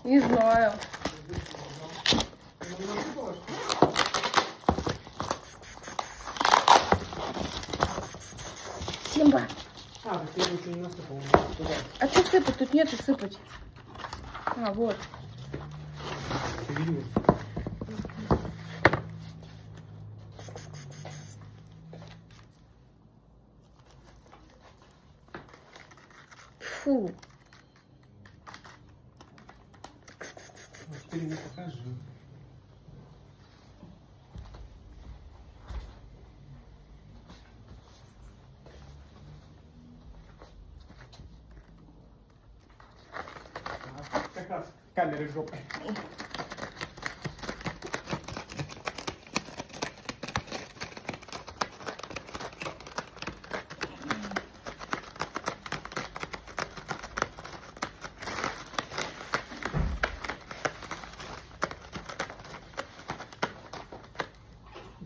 Не знаю. Симба. А, ты еще не насыпал. А что сыпать? Тут нету сыпать. А, вот. Ты видишь? Фу. Ну, теперь мне покажи. Как раз камеры жопы.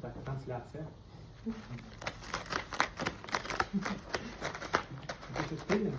Так, трансляция. Ты что, стильно?